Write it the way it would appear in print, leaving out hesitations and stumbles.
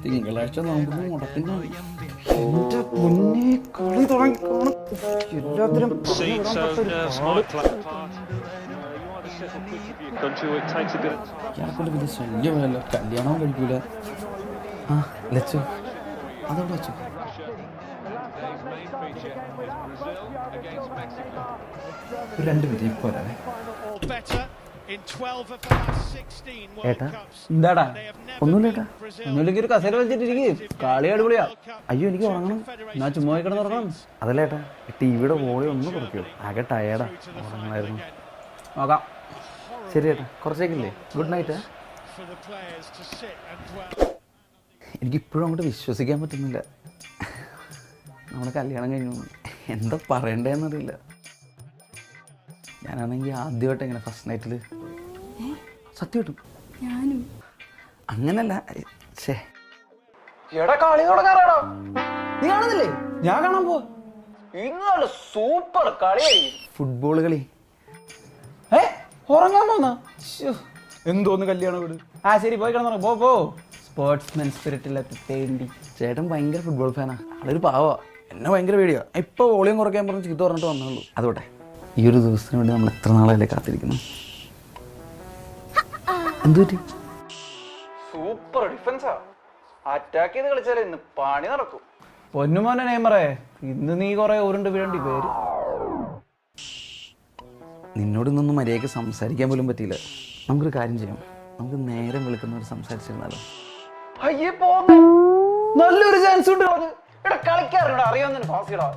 തിങ്കളാഴ്ച നോമ്പ് മുടക്കുന്നു. എന്റെ മുന്നേ കളി തുടങ്ങിക്കോണം. എല്ലാത്തിനും വലിയ ശല്യമല്ലോ. കല്യാണവും കഴിക്കൂല. ആ ലച്ചു അതോടെ വെച്ചു. രണ്ട് മിനിറ്റ് ഇപ്പോൾ വരാവേ. ഏട്ടാ എന്താടാ ഒന്നുമില്ല ഏട്ടാ. ഒന്നുമില്ലെങ്കിൽ ഒരു കസേര വെച്ചിട്ടിരിക്കും. കളി അടിപൊളിയാ. അയ്യോ എനിക്ക് ഉറങ്ങണം. ഞാൻ ചുമ്മാ കിടന്ന് ഉറങ്ങണം. അതല്ല ഏട്ടാ, ടിവിയുടെ വോളിയം ഒന്ന് കുറയ്ക്കോ. ആകെ ടയേർഡാ. ഉറങ്ങണമായിരുന്നു. നോക്കാം. ശരി ഏട്ടാ, കുറച്ചേക്കില്ലേ. Good night. എനിക്കിപ്പോഴും അങ്ങോട്ട് വിശ്വസിക്കാൻ പറ്റുന്നില്ല. നമ്മുടെ കല്യാണം കഴിഞ്ഞു. എന്താ പറയണ്ടേന്നറിയില്ല. ഞാനാണെങ്കിൽ ആദ്യമായിട്ട് എങ്ങനെ ഫസ്റ്റ് നൈറ്റിൽ സത്യം കിട്ടും. ഞാനും അങ്ങനല്ല. ശേ എടാ കളി തുടങ്ങാറാടാ. നീ കാണുന്നില്ലേ? ഞാൻ കാണാൻ പോവാ. ഇന്നല്ല സൂപ്പർ കളിയായിരിക്കും. ഫുട്ബോൾ കളി. ഉറങ്ങാൻ പോന്ന എന്തോന്ന് കല്യാണം വീട്. ആ ശരി പോയി കിടന്നു പോ. സ്പോർട്സ്മാൻ സ്പിരിറ്റിലൊക്കെ തേണ്ടി. ചേട്ടൻ ഭയങ്കര ഫുട്ബോൾ ഫാനാ. ആളൊരു പാവാ. എന്നെ ഭയങ്കര പേടിയാ. ഇപ്പോൾ വോളിയം കുറയ്ക്കാൻ പറഞ്ഞ് ചീത്ത പറഞ്ഞിട്ട് വന്നുള്ളൂ. അതോട്ടെ, ഈ ഒരു ദിവസത്തിന് വേണ്ടി നമ്മൾ എത്ര നാളല്ലേ കാത്തിരിക്കുന്നു. എന്തു പറ്റി? സൂപ്പർ ഡിഫൻസാ. അറ്റാക്ക് ചെയ്ത് കളിച്ചാലേ ഇന്ന് പണി നടക്കും. പൊന്നുമോനെ നെയ്മറേ, ഇന്ന് നീ കുറെ ഉരുണ്ട് വീഴേണ്ടി പേര്. നിന്നോട് ഇന്നൊന്നും മര്യാദയ്ക്ക് സംസാരിക്കാൻ പോലും പറ്റിയില്ല. നമുക്കൊരു കാര്യം ചെയ്യാം. നമുക്ക് നേരം വിളിക്കുന്നവർ സംസാരിച്ചിരുന്നാലോ? അയ്യേ പോന്നെ. നല്ലൊരു ചാൻസ് ഉണ്ട്. കളിക്കാറുണ്ടോ അറിയാവുന്ന ഫാസിടാ.